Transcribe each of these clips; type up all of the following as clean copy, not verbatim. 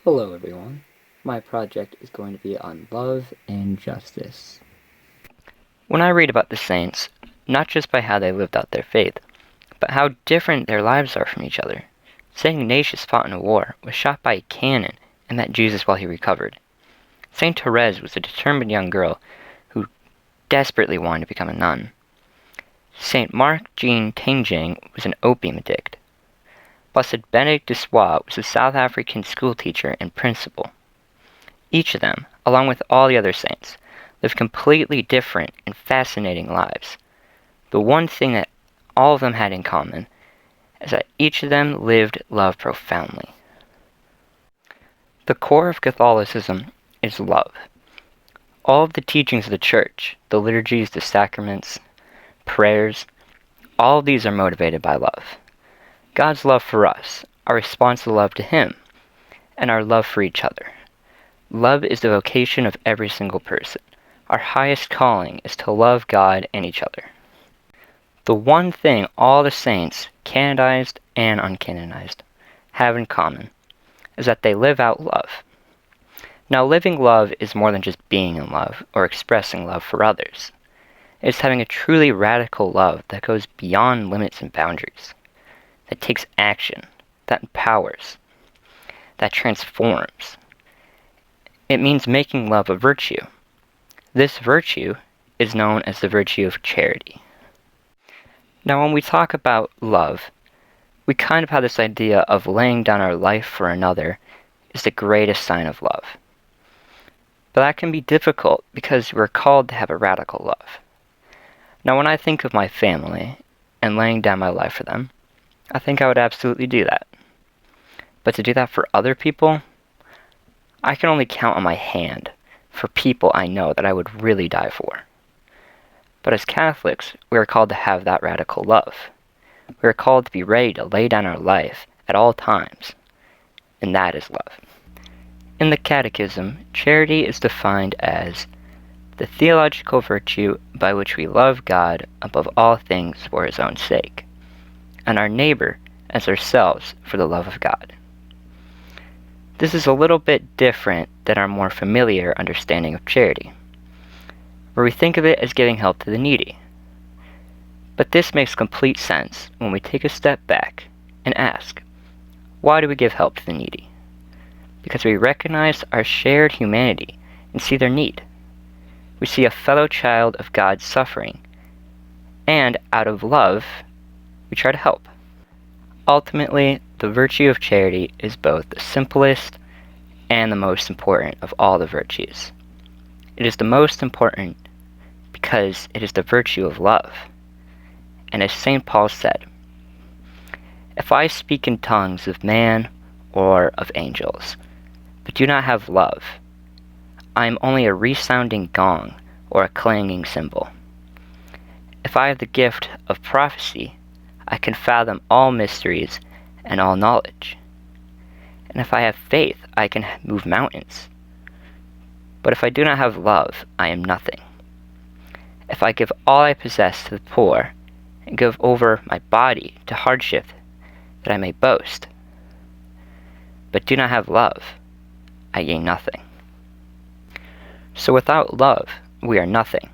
Hello everyone. My project is going to be on love and justice. When I read about the saints, not just by how they lived out their faith, but how different their lives are from each other. Saint Ignatius fought in a war, was shot by a cannon, and met Jesus while he recovered. Saint Therese was a determined young girl who desperately wanted to become a nun. Saint Mark Jean Tingjing was an opium addict. Blessed Benedict de Soie was a South African schoolteacher and principal. Each of them, along with all the other saints, lived completely different and fascinating lives. The one thing that all of them had in common is that each of them lived love profoundly. The core of Catholicism is love. All of the teachings of the Church, the liturgies, the sacraments, prayers, all of these are motivated by love. God's love for us, our response to love to Him, and our love for each other. Love is the vocation of every single person. Our highest calling is to love God and each other. The one thing all the saints, canonized and uncanonized, have in common is that they live out love. Now, living love is more than just being in love or expressing love for others. It's having a truly radical love that goes beyond limits and boundaries, that takes action, that empowers, that transforms. It means making love a virtue. This virtue is known as the virtue of charity. Now, when we talk about love, we kind of have this idea of laying down our life for another is the greatest sign of love. But that can be difficult because we're called to have a radical love. Now, when I think of my family and laying down my life for them, I think I would absolutely do that. But to do that for other people, I can only count on my hand for people I know that I would really die for. But as Catholics, we are called to have that radical love. We are called to be ready to lay down our life at all times, and that is love. In the Catechism, charity is defined as the theological virtue by which we love God above all things for His own sake, and our neighbor as ourselves for the love of God. This is a little bit different than our more familiar understanding of charity, where we think of it as giving help to the needy. But this makes complete sense when we take a step back and ask, why do we give help to the needy? Because we recognize our shared humanity and see their need. We see a fellow child of God suffering, and out of love, we try to help. Ultimately, the virtue of charity is both the simplest and the most important of all the virtues. It is the most important because it is the virtue of love. And as St. Paul said, if I speak in tongues of man or of angels, but do not have love, I am only a resounding gong or a clanging cymbal. If I have the gift of prophecy, I can fathom all mysteries and all knowledge. And if I have faith, I can move mountains. But if I do not have love, I am nothing. If I give all I possess to the poor, and give over my body to hardship that I may boast, but do not have love, I gain nothing. So without love, we are nothing.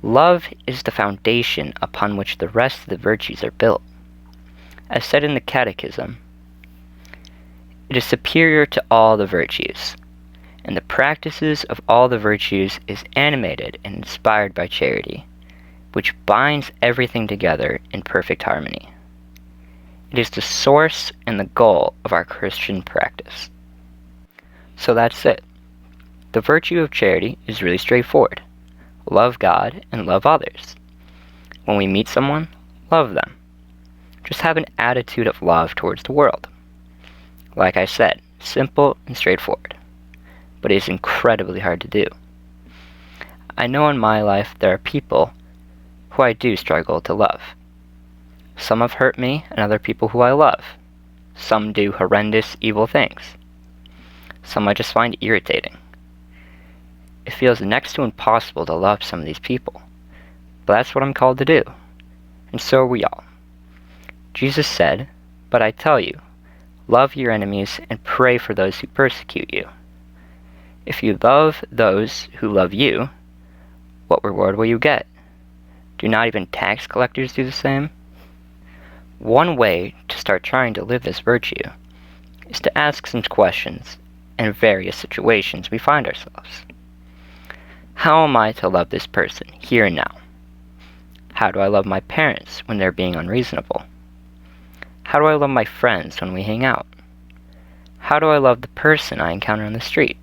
Love is the foundation upon which the rest of the virtues are built. As said in the Catechism, it is superior to all the virtues, and the practices of all the virtues is animated and inspired by charity, which binds everything together in perfect harmony. It is the source and the goal of our Christian practice. So that's it. The virtue of charity is really straightforward. Love God and love others. When we meet someone, love them. Just have an attitude of love towards the world. Like I said, simple and straightforward, but it is incredibly hard to do. I know in my life there are people who I do struggle to love. Some have hurt me and other people who I love. Some do horrendous, evil things. Some I just find irritating. It feels next to impossible to love some of these people, but that's what I'm called to do, and so are we all. Jesus said, "But I tell you, love your enemies, and pray for those who persecute you. If you love those who love you, what reward will you get? Do not even tax collectors do the same? One way to start trying to live this virtue is to ask some questions in various situations we find ourselves. How am I to love this person here and now? How do I love my parents when they're being unreasonable? How do I love my friends when we hang out? How do I love the person I encounter on the street?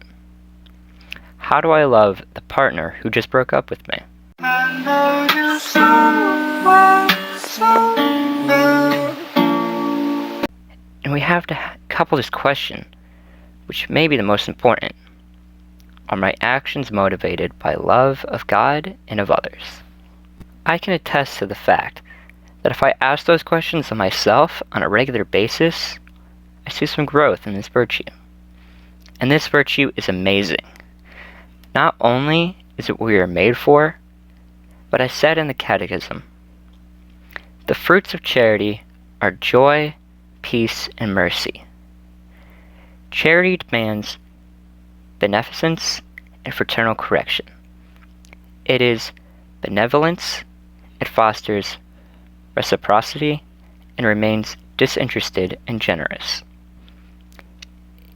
How do I love the partner who just broke up with me? I know you so well, so well. And we have to couple this question, which may be the most important. Are my actions motivated by love of God and of others? I can attest to the fact that if I ask those questions of myself on a regular basis, I see some growth in this virtue. And this virtue is amazing. Not only is it what we are made for, but I said in the Catechism, the fruits of charity are joy, peace, and mercy. Charity demands beneficence and fraternal correction. It is benevolence, it fosters reciprocity, and remains disinterested and generous.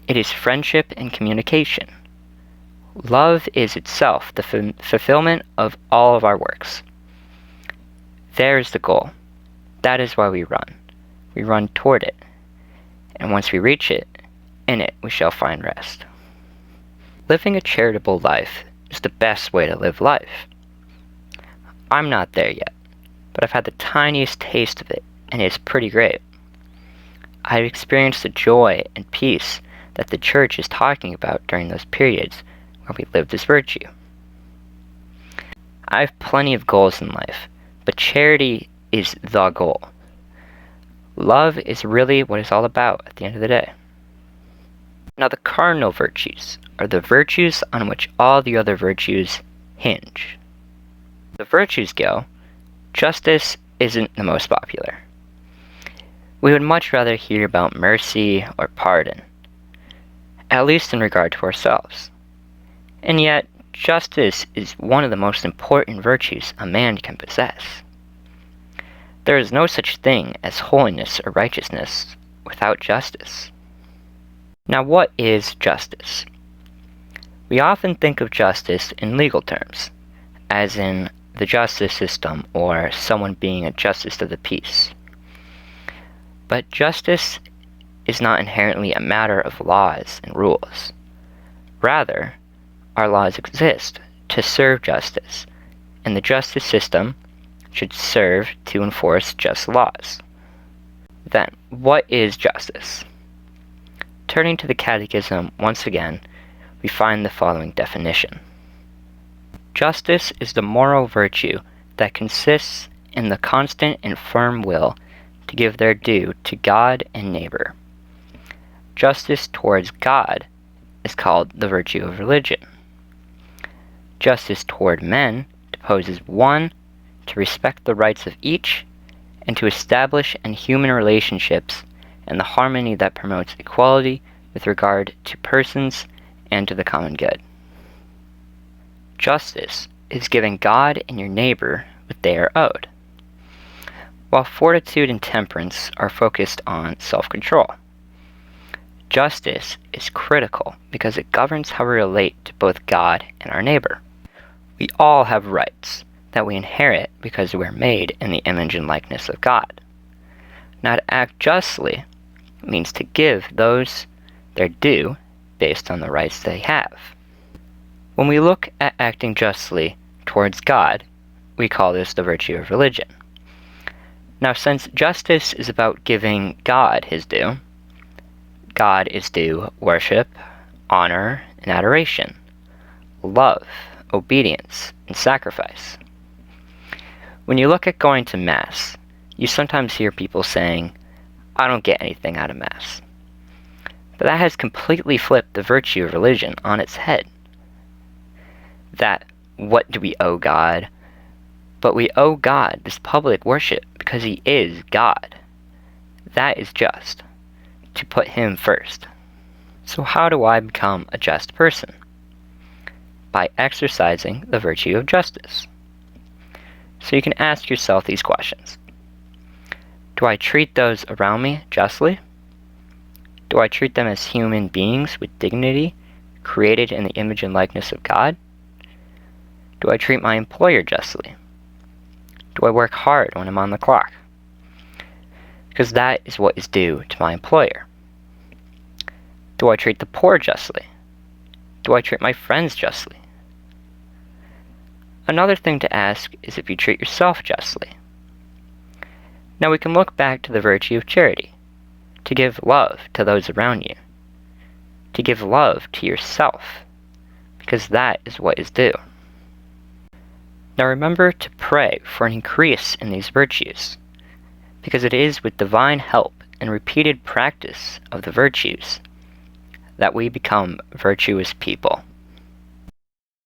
It is friendship and communication. Love is itself the fulfillment of all of our works. There is the goal. That is why we run. We run toward it. And once we reach it, in it we shall find rest. Living a charitable life is the best way to live life. I'm not there yet, but I've had the tiniest taste of it, and it's pretty great. I've experienced the joy and peace that the Church is talking about during those periods where we live this virtue. I have plenty of goals in life, but charity is the goal. Love is really what it's all about at the end of the day. Now, the cardinal virtues are the virtues on which all the other virtues hinge. The virtues go, justice isn't the most popular. We would much rather hear about mercy or pardon, at least in regard to ourselves. And yet, justice is one of the most important virtues a man can possess. There is no such thing as holiness or righteousness without justice. Now, what is justice? We often think of justice in legal terms, as in the justice system or someone being a justice of the peace. But justice is not inherently a matter of laws and rules. Rather, our laws exist to serve justice, and the justice system should serve to enforce just laws. Then, what is justice? Turning to the Catechism once again, we find the following definition. Justice is the moral virtue that consists in the constant and firm will to give their due to God and neighbor. Justice towards God is called the virtue of religion. Justice toward men deposes one, to respect the rights of each, and to establish in human relationships and the harmony that promotes equality with regard to persons and to the common good. Justice is giving God and your neighbor what they are owed, while fortitude and temperance are focused on self-control. Justice is critical because it governs how we relate to both God and our neighbor. We all have rights that we inherit because we're made in the image and likeness of God. Now, to act justly means to give those their due based on the rights they have. When we look at acting justly towards God, we call this the virtue of religion. Now, since justice is about giving God his due, God is due worship, honor, and adoration, love, obedience, and sacrifice. When you look at going to Mass, you sometimes hear people saying, "I don't get anything out of Mass." But that has completely flipped the virtue of religion on its head. That, what do we owe God? But we owe God this public worship because he is God. That is just. to put Him first. So how do I become a just person? By exercising the virtue of justice. So you can ask yourself these questions. Do I treat those around me justly? Do I treat them as human beings with dignity, created in the image and likeness of God? Do I treat my employer justly? Do I work hard when I'm on the clock? Because that is what is due to my employer. Do I treat the poor justly? Do I treat my friends justly? Another thing to ask is if you treat yourself justly. Now we can look back to the virtue of charity, to give love to those around you, to give love to yourself, because that is what is due. Now remember to pray for an increase in these virtues, because it is with divine help and repeated practice of the virtues that we become virtuous people.